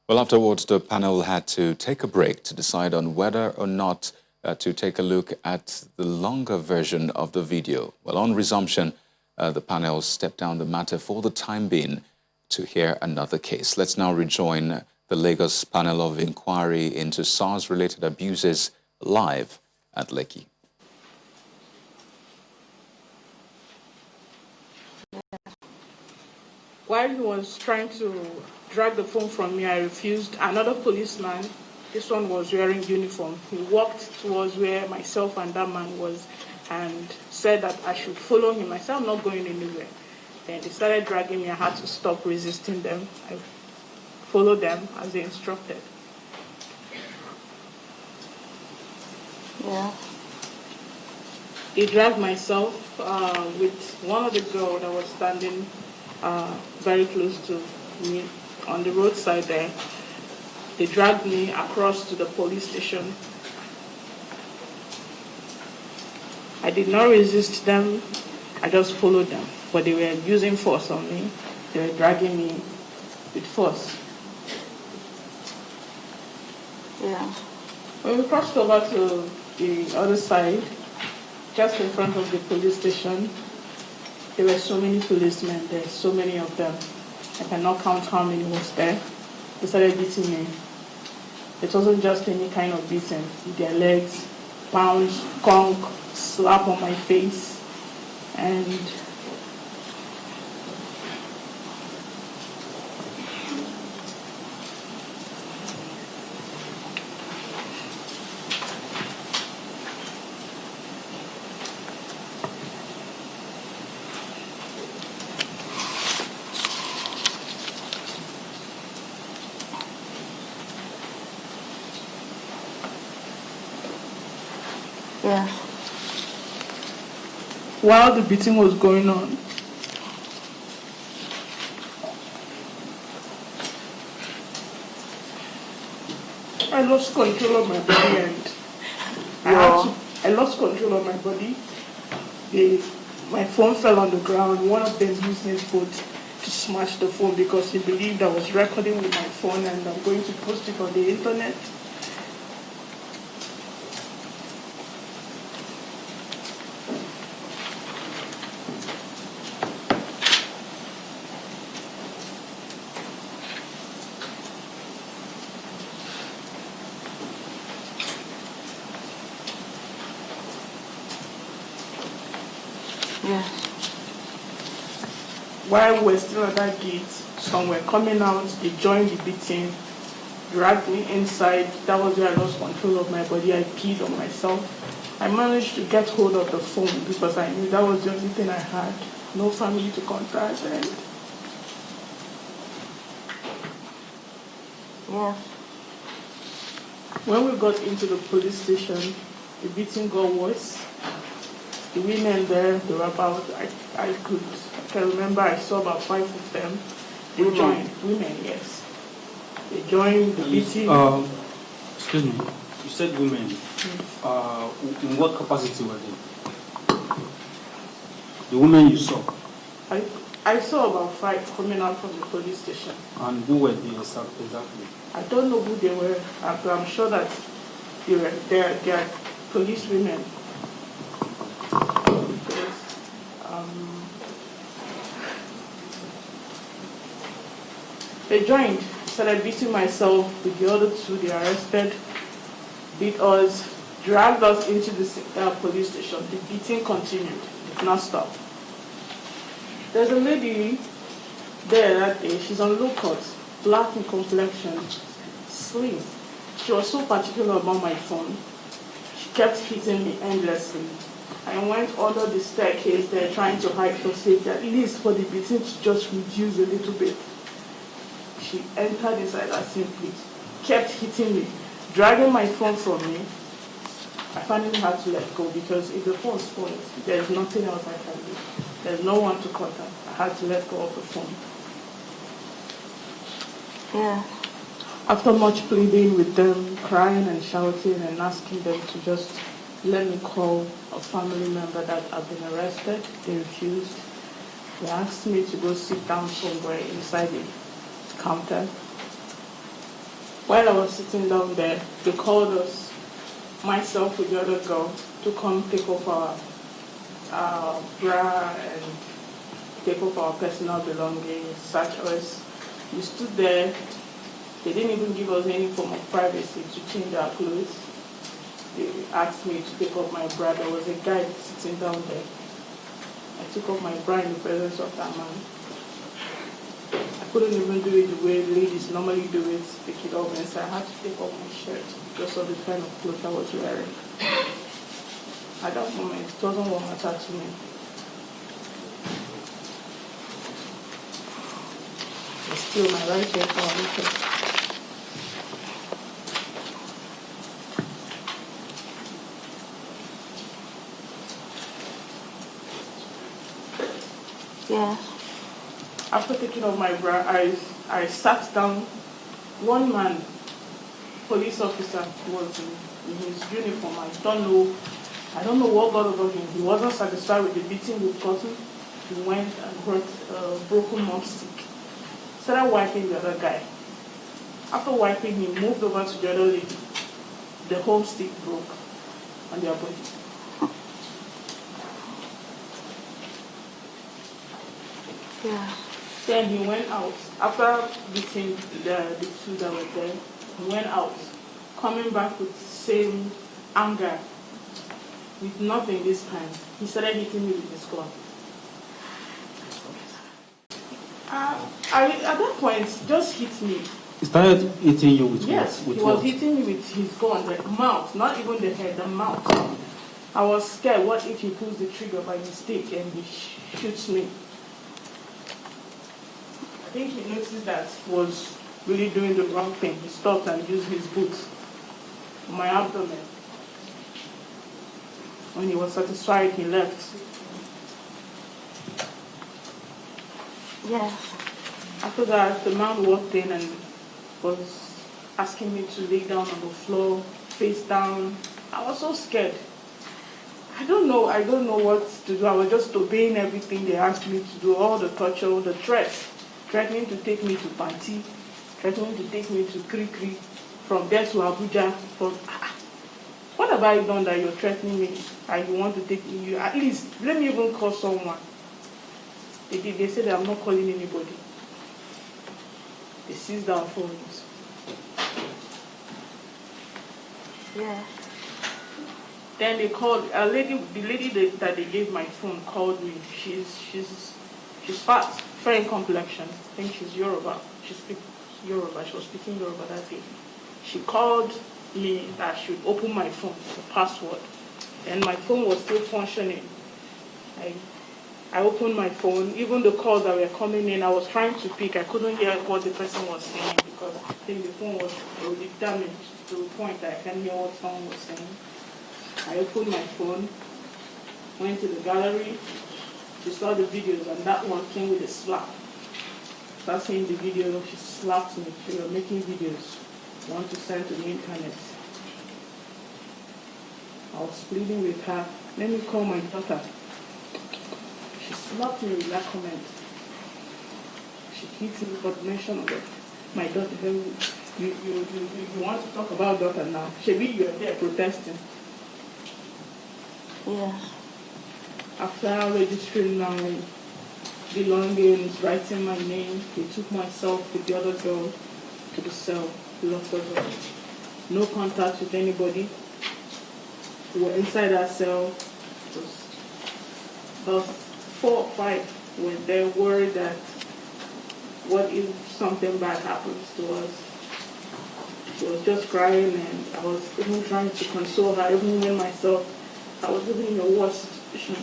Well, afterwards, the panel had to take a break to decide on whether or not to take a look at the longer version of the video. Well, on resumption, the panel stepped down the matter for the time being to hear another case. Let's now rejoin the Lagos panel of inquiry into SARS-related abuses live at Lekki. While he was trying to drag the phone from me, I refused. Another policeman, this one was wearing uniform, he walked towards where myself and that man was and said that I should follow him. I said, I'm not going anywhere. Then they started dragging me. I had to stop resisting them. I followed them as they instructed. Yeah. They dragged myself with one of the girls that was standing very close to me on the roadside there. They dragged me across to the police station. I did not resist them. I just followed them. But they were using force on me. They were dragging me with force. Yeah. When we crossed over to the other side, just in front of the police station, there were so many policemen there, so many of them. I cannot count how many was there. They started beating me. It wasn't just any kind of beating. With their legs, pounds, conk, slap on my face, and Yeah. while the beating was going on, I lost control of my body and I lost control of my body. My phone fell on the ground. One of them used his foot to smash the phone because he believed I was recording with my phone and I'm going to post it on the internet. Yeah. While we're still at that gate, some were coming out, they joined the beating, dragged me inside. That was where I lost control of my body. I peed on myself. I managed to get hold of the phone because I knew that was the only thing I had. No family to contact. And Yeah. when we got into the police station, the beating got worse. The women there, they were about, I can remember I saw about 5 of them. They joined, women, yes. They joined the beating. Excuse me, you said women. In what capacity were they? The women you saw? I saw about 5 coming out from the police station. And who were they exactly? I don't know who they were, but I'm sure that they are police women. Because, they joined, started beating myself with the other 2. They arrested, beat us, dragged us into the police station. The beating continued, did not stop. There's a lady there that day, she's on low cut, black in complexion, slim. She was so particular about my phone. She kept hitting me endlessly. I went under the staircase there trying to hide for safety, at least for the beating to just reduce a little bit. She entered inside that same place, kept hitting me, dragging my phone from me. I finally had to let go because if the phone spoils, there's nothing else I can do. There's no one to contact. I had to let go of the phone. Yeah. After much pleading with them, crying and shouting and asking them to just let me call a family member that had been arrested, they refused. They asked me to go sit down somewhere inside the counter. While I was sitting down there, they called us, myself with the other girl, to come take off our bra and take off our personal belongings, search us. We stood there. They didn't even give us any form of privacy to change our clothes. They asked me to take off my bra. There was a guy sitting down there. I took off my bra in the presence of that man. I couldn't even do it the way ladies normally do it, take it off, and so I had to take off my shirt because of the kind of clothes I was wearing. At that moment, it wasn't what mattered to me. It's still my right hand for a Yeah. After taking off my bra, I sat down. One man, police officer, was in his uniform. I don't know what got over him. He wasn't satisfied with the beating we've gotten. He went and brought a broken mop stick. Started wiping the other guy. After wiping him, moved over to the other lady. The whole stick broke on their body. Yeah. Then he went out. After beating the two that were there, he went out, coming back with the same anger, with nothing this time. He started hitting me with his gun. At that point, just hit me. He started hitting you with Yes, what? With he was what? hitting me with his gun, the mouth, not even the head, the mouth. I was scared. What if he pulls the trigger by mistake and he shoots me? I think he noticed that I was really doing the wrong thing. He stopped and used his boots on my abdomen. When he was satisfied, he left. Yeah. After that, the man walked in and was asking me to lay down on the floor, face down. I was so scared. I don't know what to do. I was just obeying everything they asked me to do, all the torture, the threats, threatening to take me to Panti, threatening to take me to Kri, from there to Abuja. What have I done that you're threatening me and you want to take me? At least, let me even call someone. They said that I'm not calling anybody. They seized our phones. Yeah. Then they called the lady that they gave my phone called me. She's fat, fair in complexion. I think she's Yoruba. She speaks Yoruba. She was speaking Yoruba that day. She called me that she would open my phone, the password. And my phone was still functioning. I opened my phone. Even the calls that were coming in, I was trying to pick. I couldn't hear what the person was saying because I think the phone was already damaged to the point that I can't hear what someone was saying. I opened my phone, went to the gallery, she saw the videos, and that one came with a slap. After seeing the video, she slapped me. She was making videos, want to send to the internet. I was pleading with her, let me call my daughter. She slapped me with that comment. She hit me for the mention of it. My daughter, you want to talk about daughter now? Shebi, you're there protesting. Yeah. After registering my belongings, writing my name, they took myself with the other girl to the cell, locked us up. No contact with anybody. We were inside our cell. It was about 4 or 5 were there worried that what if something bad happens to us? She was just crying and I was even trying to console her, even when myself I was living in a worse situation.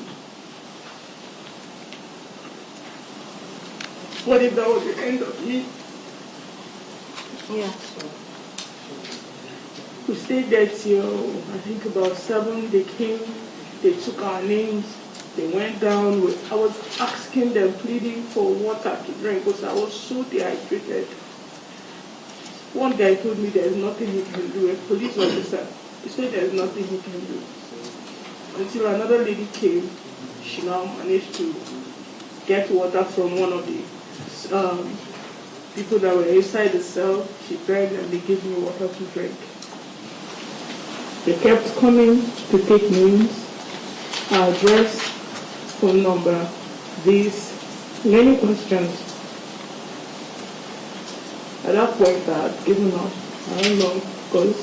What if that was the end of me? Yeah. We stayed there till I think about 7. They came, they took our names, they went down. I was asking them, pleading for water to drink because I was so dehydrated. One guy told me there's nothing he can do. A police officer, he said there's nothing he can do. Until another lady came, she now managed to get water from one of the people that were inside the cell. She begged and they gave me water to drink. They kept coming to take names, address, phone number, this, many questions. At that point, I had given up. I don't know, because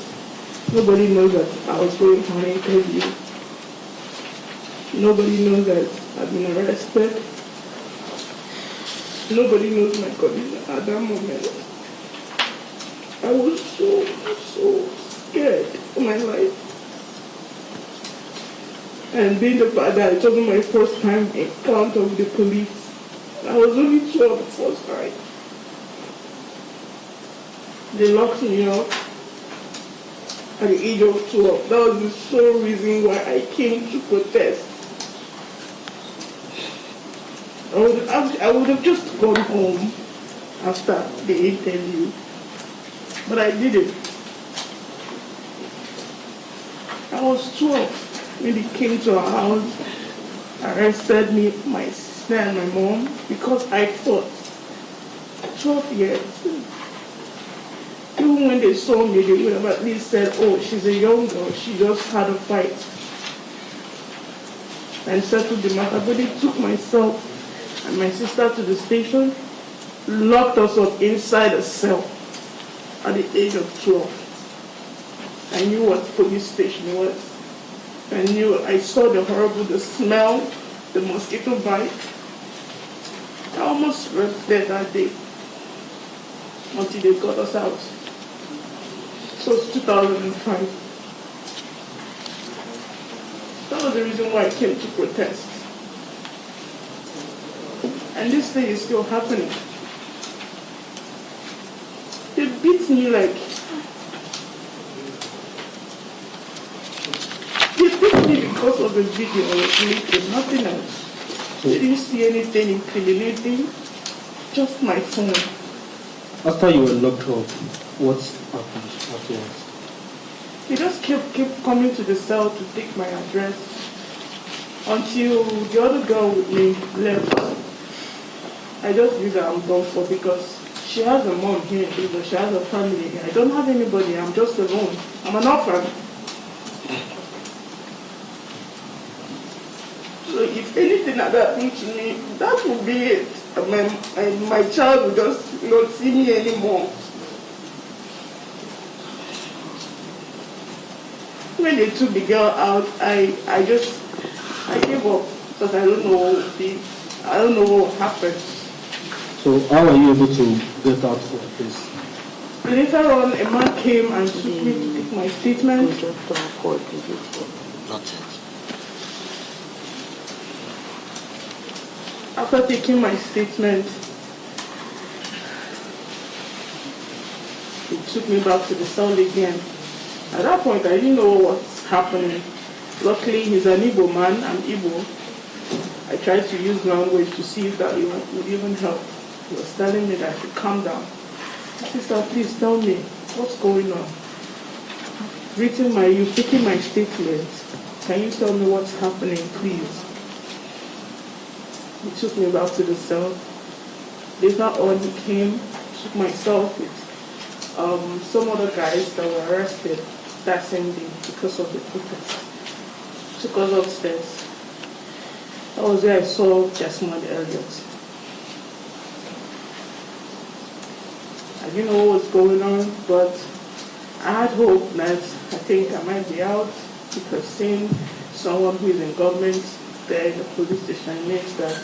nobody knows that I was going for an interview. Nobody knows that I've been arrested. Nobody knows my condition at that moment. I was so scared for my life. And being the fact that it wasn't my first time encounter with the police, I was only 12 the first time. They locked me up at the age of 12. That was the sole reason why I came to protest. I would have just gone home after the interview, but I didn't. I was 12 when they came to our house, arrested me, my sister and my mom, because I fought. 12 years. Even when they saw me, they would have at least said, oh, she's a young girl, she just had a fight, and settled the matter. But they took myself and my sister to the station, locked us up inside a cell at the age of 12. I knew what police station was. I saw the smell, the mosquito bite. I almost slept there that day until they got us out. So it's 2005. That was the reason why I came to protest. And this thing is still happening. They beat me like... They beat me because of the video I was making, nothing else. They didn't see anything incriminating, just my phone. After you were locked up, what happened afterwards? They just kept coming to the cell to take my address until the other girl with me left. I just knew that I'm done for because she has a mom here in Israel, she has a family here. I don't have anybody, I'm just alone. I'm an orphan. So if anything like that happened to me, that would be it. And my child would just not see me anymore. When they took the girl out, I gave up because I don't know what would be. I don't know what would happen. So how were you able to get out of this? Later on, a man came and took me to take my statement. Not yet. After taking my statement, he took me back to the cell again. At that point, I didn't know what was happening. Luckily, he's an Igbo man, I'm Igbo. I tried to use language to see if that would even help. He was telling me that I should calm down. Sister, please tell me, what's going on? You've taken my statement. Can you tell me what's happening, please? He took me back to the cell. Later on, he came, took myself with some other guys that were arrested that same day because of the protest. Took us upstairs. That was where I saw Desmond Elliott. I didn't know what was going on, but I had hope that I think I might be out because seeing someone who is in government there in the police station means that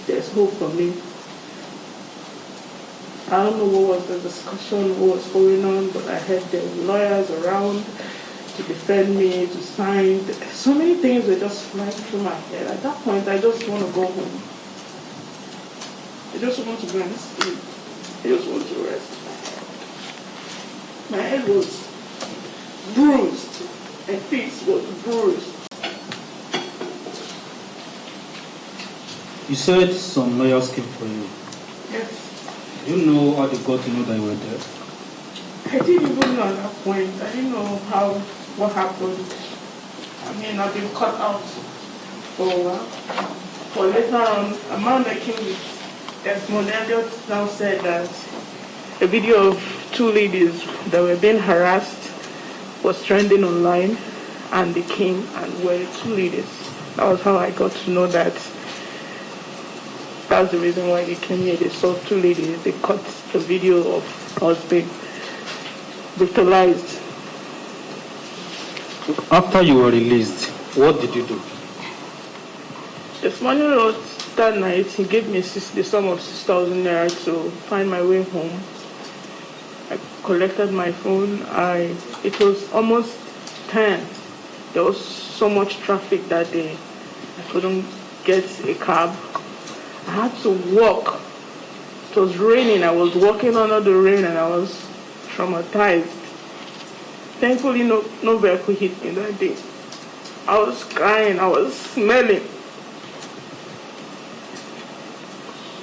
there's hope for me. I don't know what was the discussion, what was going on, but I heard there were lawyers around to defend me, to sign. So many things were just flying through my head. At that point, I just want to go home. I just want to go and sleep. I just want to rest. My head was bruised. My face was bruised. You said some lawyers came for you. Yes. Do you know how they got to know that you were there? I didn't even know at that point. I didn't know what happened. I mean, I've been cut out for a while. But later on, a man that came with Desmond Elliott now said that a video of two ladies that were being harassed was trending online, and they came and were two ladies. That was how I got to know that that's the reason why they came here. They saw two ladies. They cut the video of us being brutalized. After you were released, what did you do? This morning Lord, that night, he gave me the sum of 6,000 naira to find my way home. I collected my phone. It was almost 10. There was so much traffic that day. I couldn't get a cab. I had to walk. It was raining. I was walking under the rain and I was traumatized. Thankfully, no vehicle hit me that day. I was crying. I was smelling.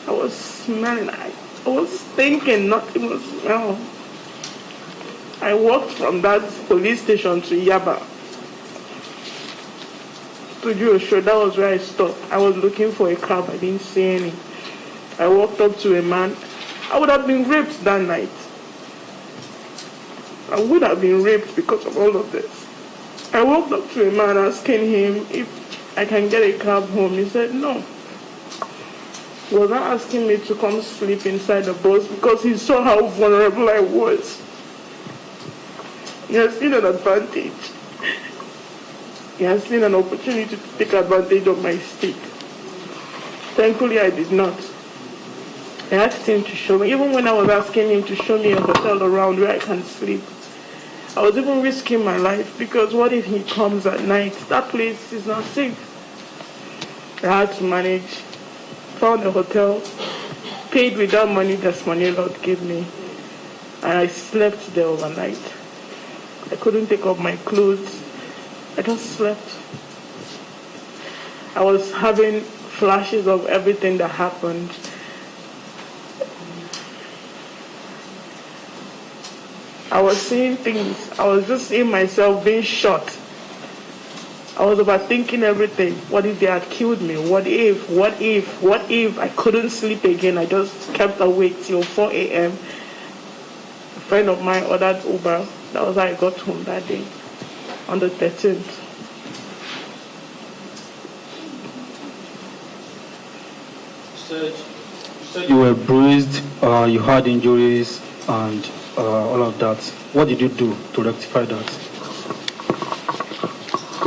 I was smelling. I was thinking nothing was smell. I walked from that police station to Yaba. To Joshua, that was where I stopped. I was looking for a cab. I didn't see any. I walked up to a man. I would have been raped that night. I would have been raped because of all of this. I walked up to a man asking him if I can get a cab home. He said no. He was not asking me to come sleep inside the bus because he saw how vulnerable I was. He has seen an advantage. He has seen an opportunity to take advantage of my state. Thankfully, I did not. I asked him to show me, even when I was asking him to show me a hotel around where I can sleep, I was even risking my life because what if he comes at night? That place is not safe. I had to manage, found a hotel, paid with that money that money Lord gave me, and I slept there overnight. I couldn't take off my clothes. I just slept. I was having flashes of everything that happened. I was seeing things. I was just seeing myself being shot. I was overthinking everything. What if they had killed me? What if? I couldn't sleep again. I just kept awake till 4 a.m. A friend of mine ordered Uber. That was how I got home that day, on the 13th. You said you were bruised, you had injuries, and all of that. What did you do to rectify that?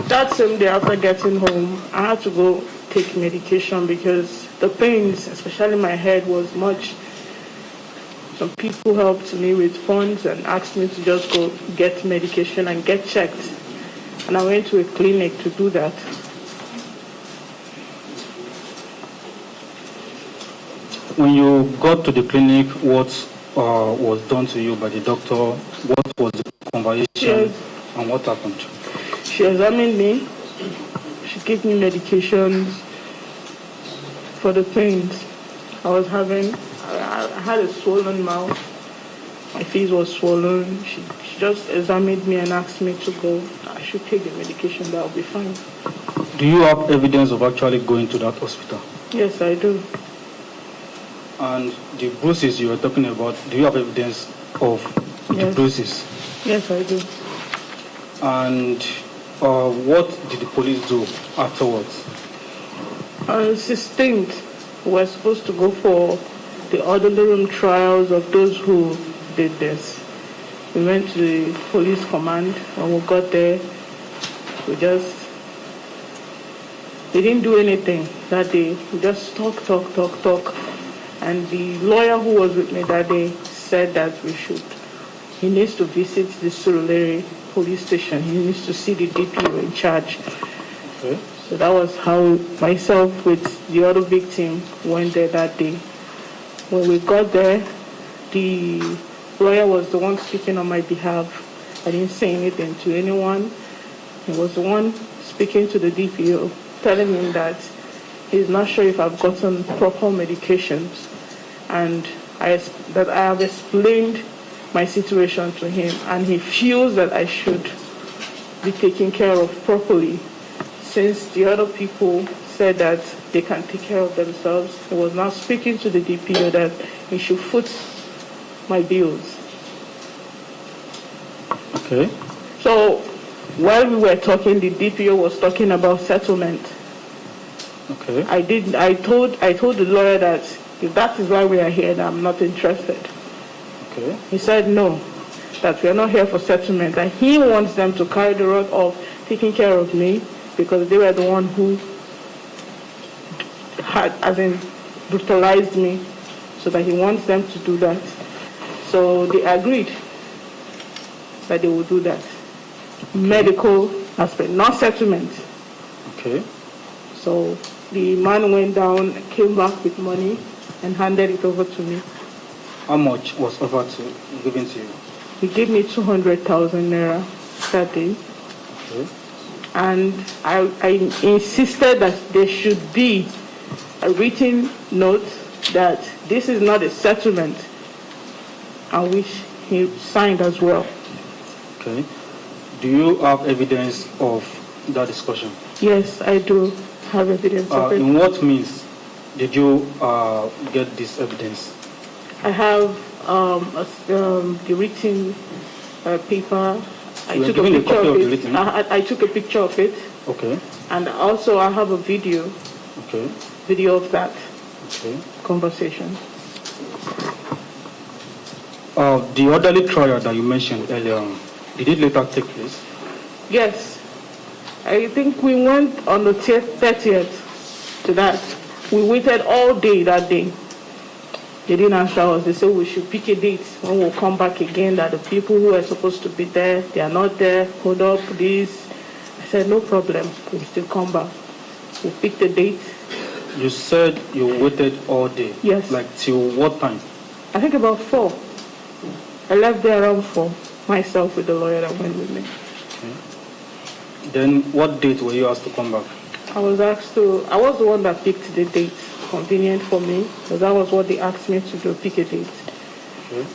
That same day after getting home, I had to go take medication because the pains, especially my head, was much. Some people helped me with funds and asked me to just go get medication and get checked. And I went to a clinic to do that. When you got to the clinic, what was done to you by the doctor? What was the conversation and what happened? She examined me. She gave me medications for the pains I was having. I had a swollen mouth. My face was swollen. She just examined me and asked me to go. I should take the medication. That will be fine. Do you have evidence of actually going to that hospital? Yes, I do. And the bruises you were talking about, do you have evidence of the bruises? Yes, I do. And what did the police do afterwards? On the 16th, we were supposed to go for the orderly room trials of those who did this. We went to the police command. When we got there, they didn't do anything that day. We just talk. And the lawyer who was with me that day said that he needs to visit the Surulere police station. He needs to see the DPO in charge. Okay. So that was how myself with the other victim went there that day. When we got there, the lawyer was the one speaking on my behalf. I didn't say anything to anyone. He was the one speaking to the DPO, telling him that he's not sure if I've gotten proper medications, and that I have explained my situation to him, and he feels that I should be taken care of properly, since the other people said that they can take care of themselves. He was now speaking to the DPO that he should foot my bills. Okay. So while we were talking, the DPO was talking about settlement. Okay. I told the lawyer that if that is why we are here, then I'm not interested. Okay. He said no, that we are not here for settlement, and he wants them to carry the role of taking care of me because they were the one who had, as in, brutalized me, so that he wants them to do that. So they agreed that they would do that. Medical aspect, not settlement. Okay. So the man went down, came back with money, and handed it over to me. How much was offered to given to you? He gave me 200,000 naira that day. Okay. And I insisted that there should be a written note that this is not a settlement, and which he signed as well. Okay. Do you have evidence of that discussion? Yes, I do have evidence of it. In what means did you get this evidence? I have the written paper. You were given a copy of the written? I took a picture of it. Okay. And also I have a video. Okay. Video of that conversation. The orderly trial that you mentioned earlier on, did it later take place? Yes. I think we went on the 30th to that. We waited all day that day. They didn't answer us. They said we should pick a date when we'll come back again, that the people who are supposed to be there, they are not there. Hold up, this. I said, no problem. We'll still come back. We'll pick the date. You said you waited all day? Yes. Like till what time? I think about 4. I left there around 4, myself with the lawyer that went with me. Okay. Then what date were you asked to come back? I was the one that picked the date convenient for me, because that was what they asked me to do, pick a date. Okay.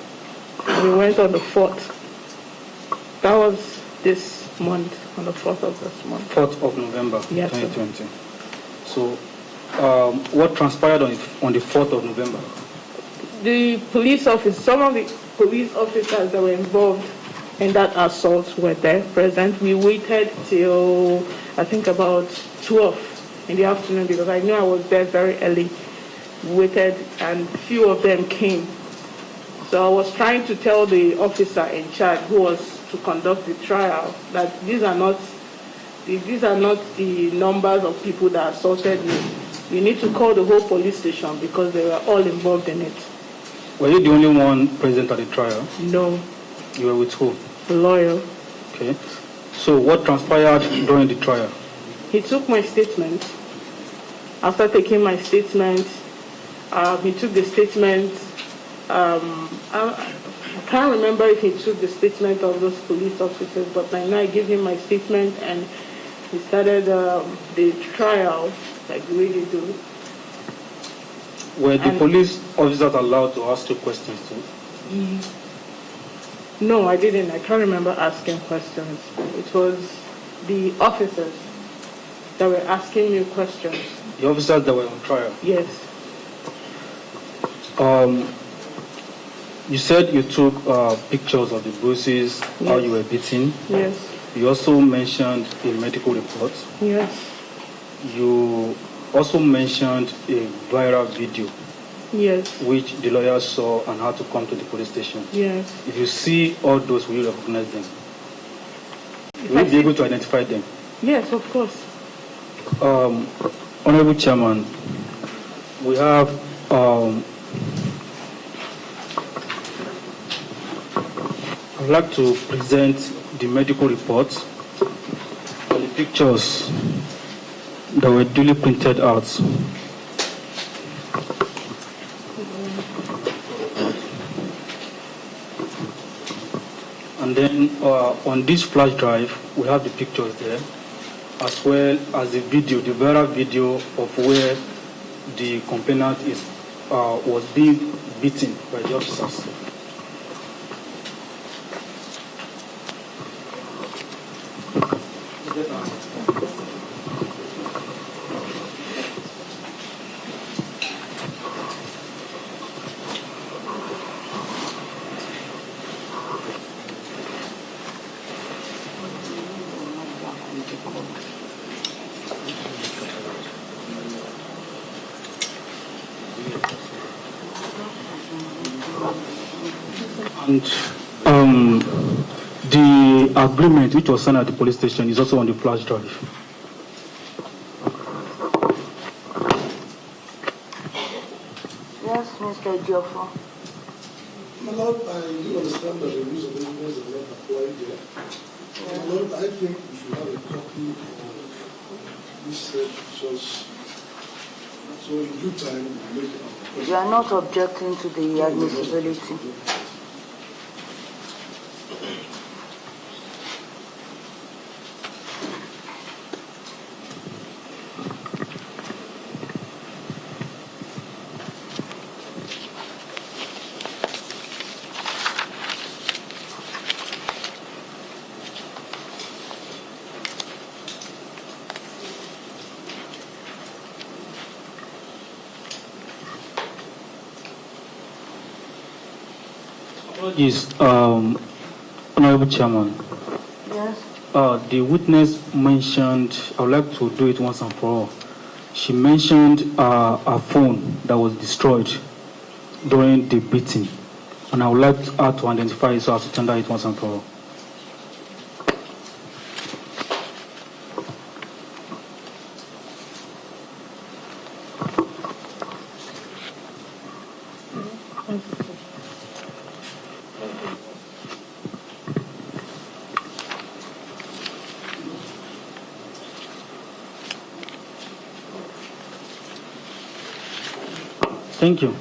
And we went on the 4th. That was this month, on the 4th of this month. 4th of November, yes, 2020. Sir. So, what transpired on the 4th of November? Some of the police officers that were involved in that assault were there, present. We waited till, I think, about 12 in the afternoon, because I knew I was there very early. Waited, and few of them came. So I was trying to tell the officer in charge, who was to conduct the trial, that these are not the numbers of people that assaulted me. You need to call the whole police station, because they were all involved in it. Were you the only one present at the trial? No. You were with who? The lawyer. Okay. So what transpired during the trial? He took my statement. After taking my statement, he took the statement. I can't remember if he took the statement of those police officers, but now I gave him my statement, and he started the trial like the way they do. Were the police officers allowed to ask you questions too? No, I didn't. I can't remember asking questions. It was the officers that were asking me questions. The officers that were on trial? Yes. You said you took pictures of the bruises, yes, how you were beaten. Yes. You also mentioned a medical report. Yes. You also mentioned a viral video. Yes. Which the lawyer saw and had to come to the police station. Yes. If you see all those, will you recognize them? Will you be able to identify them? Yes, of course. Honorable Chairman, we have I'd like to present the medical reports and the pictures that were duly printed out. And then on this flash drive, we have the pictures there, as well as the video, the viral video of where the complainant was being beaten by the officers. And the agreement which was signed at the police station is also on the flash drive. Yes, Mr. Joffo. My Lord, I do understand that the rules of evidence are not applied there. My Lord, I think we should have a copy of this just so in due time we make it. You are not objecting to the admissibility. Apologies, Honorable Chairman. Yes. The witness mentioned, I would like to do it once and for all. She mentioned a phone that was destroyed during the beating, and I would like her to identify it so as to tender it once and for all. Thank you.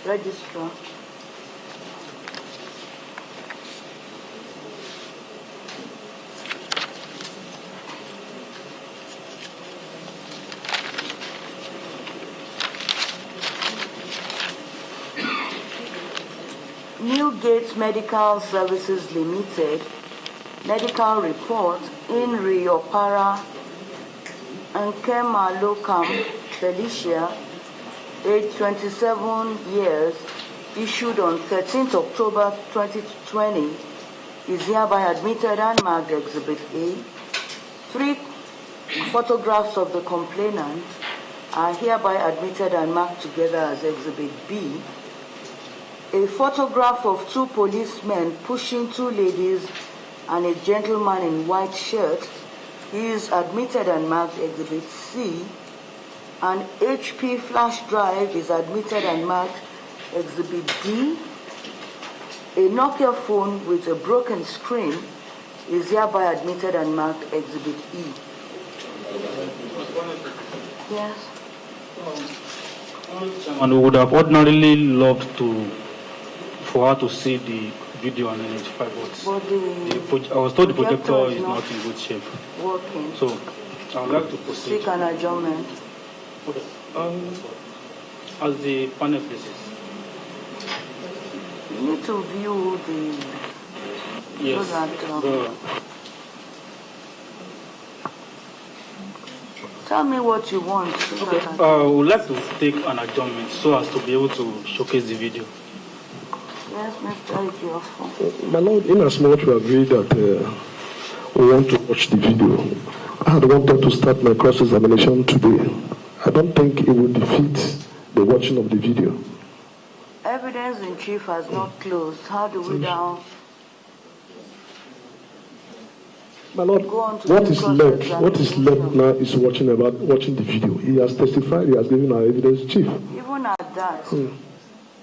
Registrar. Newgate Medical Services Limited, medical report in Riopara and Kema Locum Felicia, age 27 years, issued on 13th October 2020, is hereby admitted and marked Exhibit A. 3 photographs of the complainant are hereby admitted and marked together as Exhibit B. A photograph of 2 policemen pushing 2 ladies and a gentleman in white shirt is admitted and marked Exhibit C. An HP flash drive is admitted and marked Exhibit D. A Nokia phone with a broken screen is hereby admitted and marked Exhibit E. Yes. And we would have ordinarily loved for her to see the video and identify what. I was told the projector is not in good shape. Working. So I would like to proceed. Seek an adjournment. Okay. As the panel places. You need to view the. Yes. So that, tell me what you want. Okay. I would like to take an adjournment so as to be able to showcase the video. Yes, Mr. Ejiofor. My Lord, in as much we agree that we want to watch the video, I had wanted to start my cross-examination today. I don't think it would defeat the watching of the video. Evidence in chief has not closed. How do we now? My Lord, what is left now is watching the video. He has testified, he has given our evidence chief. Even at that,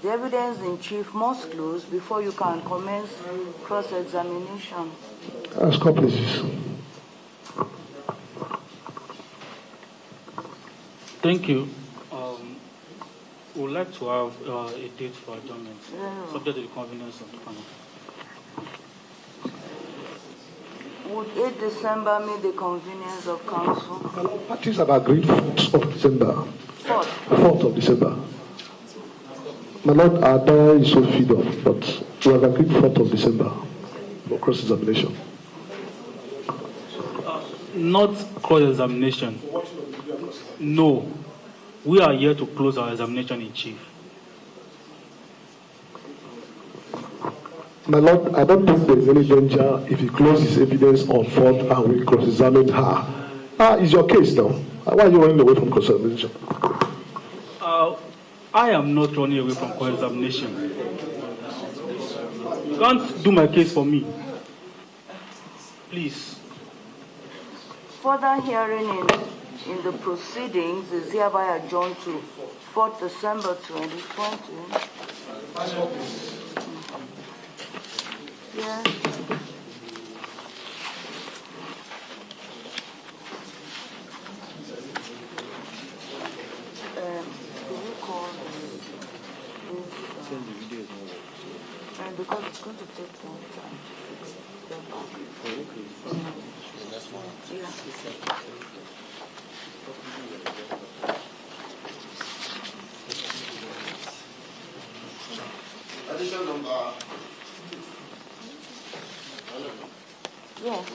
the evidence in chief must close before you can commence cross-examination. Ask please. Thank you. We would like to have a date for adjournment, subject to the convenience of the panel. Would 8 December meet the convenience of council? Parties have agreed 4th of December. 4th of December. My Lord, our diary is so feed up, but we have agreed 4th of December for cross-examination. Not cross-examination. No. We are here to close our examination in chief. My Lord, I don't think there is any danger if he closes evidence on 4th and we cross-examine her. It's your case now. Why are you running away from cross-examination? I am not running away from cross-examination. You can't do my case for me. Please. Further hearing in the proceedings is hereby adjourned to 4th December 2020. Yes. Do you call this? Because it's going to take some time to get back. Yeah. Addition number. Yes.